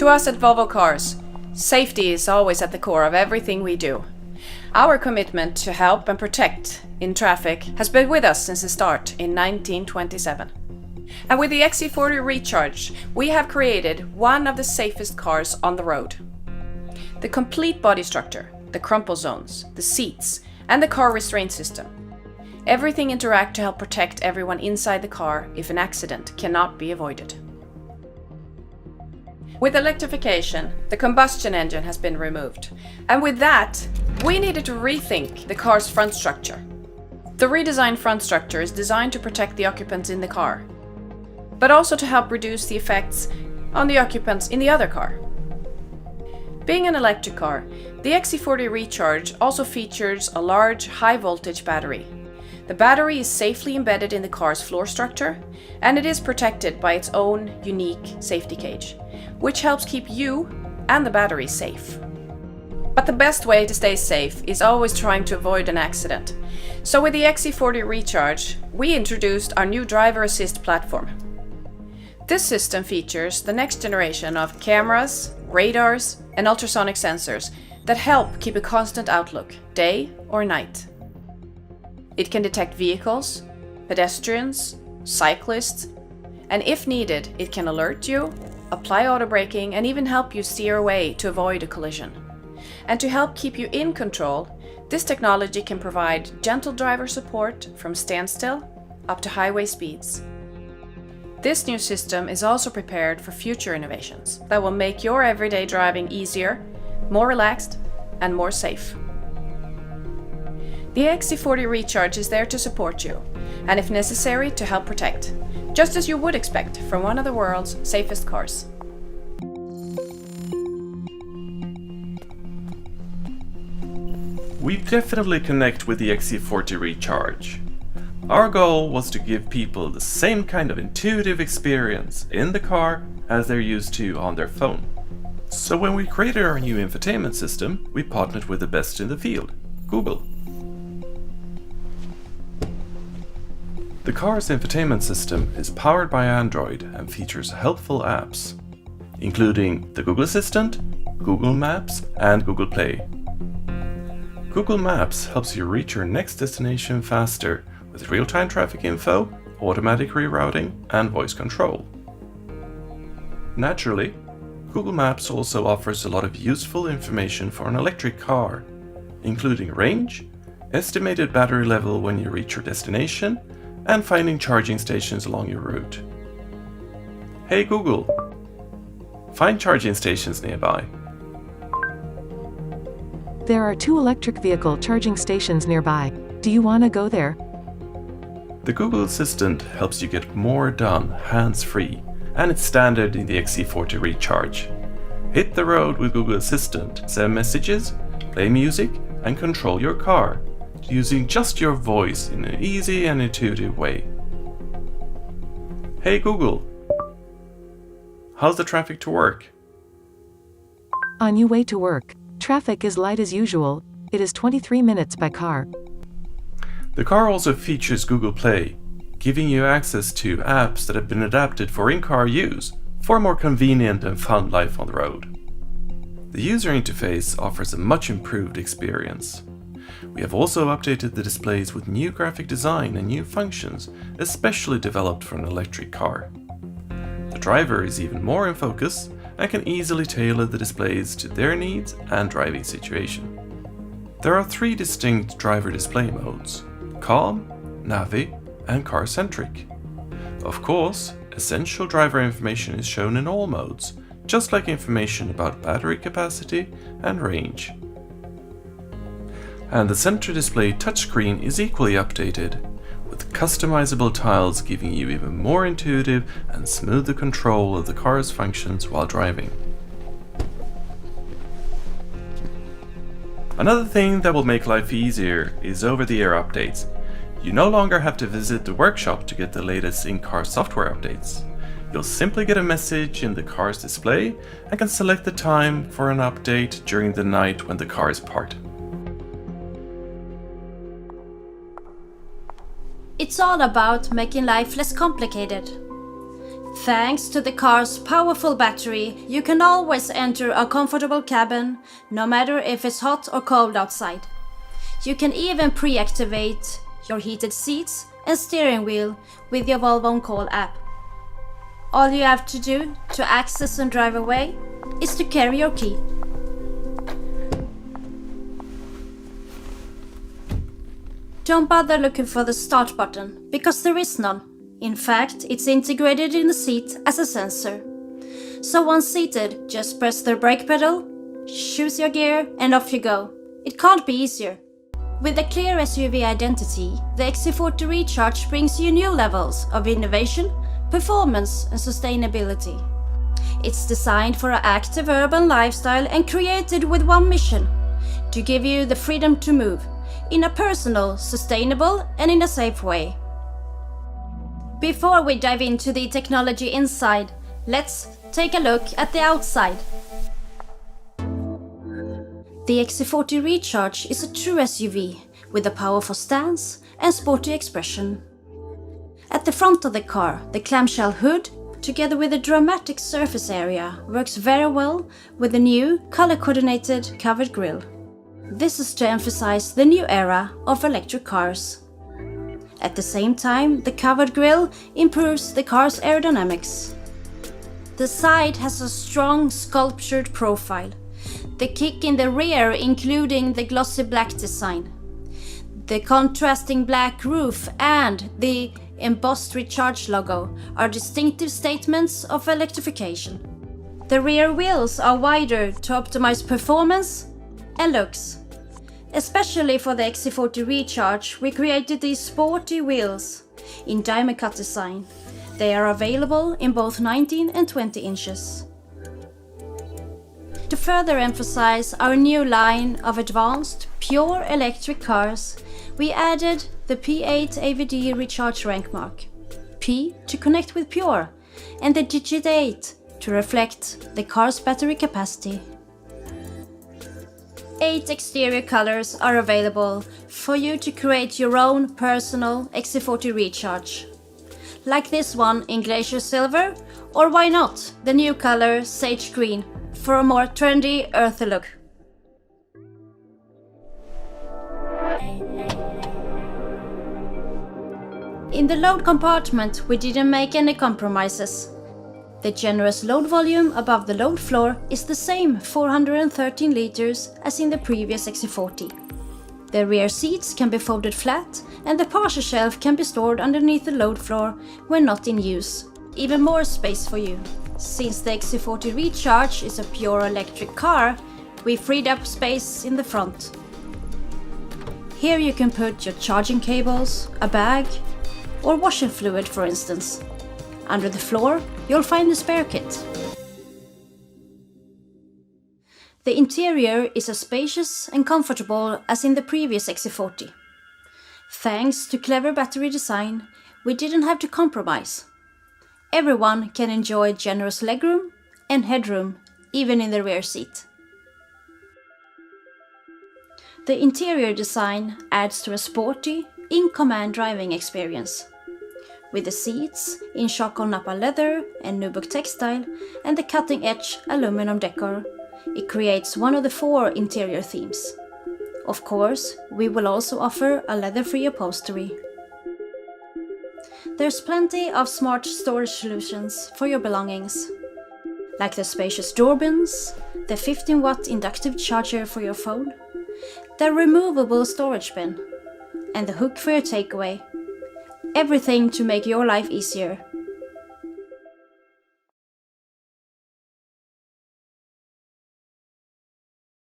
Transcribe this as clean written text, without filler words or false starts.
To us at Volvo Cars, safety is always at the core of everything we do. Our commitment to help and protect in traffic has been with us since the start in 1927. And with the XC40 Recharge, we have created one of the safest cars on the road. The complete body structure, the crumple zones, the seats, and the car restraint system. Everything interact to help protect everyone inside the car if an accident cannot be avoided. With electrification, the combustion engine has been removed. And with that, we needed to rethink the car's front structure. The redesigned front structure is designed to protect the occupants in the car, but also to help reduce the effects on the occupants in the other car. Being an electric car, the XC40 Recharge also features a large, high-voltage battery. The battery is safely embedded in the car's floor structure, and it is protected by its own unique safety cage, which helps keep you and the battery safe. But the best way to stay safe is always trying to avoid an accident. So with the XC40 Recharge, we introduced our new driver assist platform. This system features the next generation of cameras, radars, and ultrasonic sensors that help keep a constant outlook, day or night. It can detect vehicles, pedestrians, cyclists, and if needed, it can alert you, apply auto braking, and even help you steer away to avoid a collision. And to help keep you in control, this technology can provide gentle driver support from standstill up to highway speeds. This new system is also prepared for future innovations that will make your everyday driving easier, more relaxed, and more safe. The XC40 Recharge is there to support you, and if necessary, to help protect, just as you would expect from one of the world's safest cars. We definitely connect with the XC40 Recharge. Our goal was to give people the same kind of intuitive experience in the car as they're used to on their phone. So when we created our new infotainment system, we partnered with the best in the field, Google. The car's infotainment system is powered by Android and features helpful apps, including the Google Assistant, Google Maps, and Google Play. Google Maps helps you reach your next destination faster with real-time traffic info, automatic rerouting, and voice control. Naturally, Google Maps also offers a lot of useful information for an electric car, including range, estimated battery level when you reach your destination, and finding charging stations along your route. Hey Google, find charging stations nearby. There are 2 electric vehicle charging stations nearby. Do you want to go there? The Google Assistant helps you get more done hands-free, and it's standard in the XC40 Recharge. Hit the road with Google Assistant, send messages, play music, and control your car, using just your voice in an easy and intuitive way. Hey Google, how's the traffic to work? On your way to work, traffic is light as usual. It is 23 minutes by car. The car also features Google Play, giving you access to apps that have been adapted for in-car use for a more convenient and fun life on the road. The user interface offers a much improved experience. We have also updated the displays with new graphic design and new functions, especially developed for an electric car. The driver is even more in focus and can easily tailor the displays to their needs and driving situation. There are 3 distinct driver display modes: Calm, Navi, and Car-centric. Of course, essential driver information is shown in all modes, just like information about battery capacity and range. And the center display touchscreen is equally updated, with customizable tiles giving you even more intuitive and smoother control of the car's functions while driving. Another thing that will make life easier is over-the-air updates. You no longer have to visit the workshop to get the latest in-car software updates. You'll simply get a message in the car's display and can select the time for an update during the night when the car is parked. It's all about making life less complicated. Thanks to the car's powerful battery, you can always enter a comfortable cabin, no matter if it's hot or cold outside. You can even pre-activate your heated seats and steering wheel with your Volvo On Call app. All you have to do to access and drive away is to carry your key. Don't bother looking for the start button, because there is none. In fact, it's integrated in the seat as a sensor. So once seated, just press the brake pedal, choose your gear, and off you go. It can't be easier. With a clear SUV identity, the XC40 Recharge brings you new levels of innovation, performance, and sustainability. It's designed for an active urban lifestyle and created with one mission: to give you the freedom to move in a personal, sustainable, and in a safe way. Before we dive into the technology inside, let's take a look at the outside. The XC40 Recharge is a true SUV with a powerful stance and sporty expression. At the front of the car, the clamshell hood, together with a dramatic surface area, works very well with the new color-coordinated covered grille. This is to emphasize the new era of electric cars. At the same time, the covered grille improves the car's aerodynamics. The side has a strong sculptured profile. The kick in the rear, including the glossy black design, the contrasting black roof, and the embossed Recharge logo are distinctive statements of electrification. The rear wheels are wider to optimize performance and looks. Especially for the XC40 Recharge, we created these sporty wheels in diamond cut design. They are available in both 19 and 20 inches. To further emphasize our new line of advanced, pure electric cars, we added the P8 AVD Recharge rank mark. P to connect with pure, and the digit 8 to reflect the car's battery capacity. 8 exterior colors are available for you to create your own personal XC40 Recharge. Like this one in Glacier Silver, or why not the new color Sage Green for a more trendy, earthy look. In the load compartment, we didn't make any compromises. The generous load volume above the load floor is the same 413 liters as in the previous XC40. The rear seats can be folded flat, and the parcel shelf can be stored underneath the load floor when not in use. Even more space for you. Since the XC40 Recharge is a pure electric car, we freed up space in the front. Here you can put your charging cables, a bag, or washing fluid, for instance. Under the floor, you'll find the spare kit. The interior is as spacious and comfortable as in the previous XC40. Thanks to clever battery design, we didn't have to compromise. Everyone can enjoy generous legroom and headroom, even in the rear seat. The interior design adds to a sporty, in-command driving experience. With the seats in charcoal Napa leather and nubuck textile and the cutting-edge aluminum decor, it creates one of the 4 interior themes. Of course, we will also offer a leather-free upholstery. There's plenty of smart storage solutions for your belongings, like the spacious door bins, the 15-watt inductive charger for your phone, the removable storage bin, and the hook for your takeaway. Everything to make your life easier.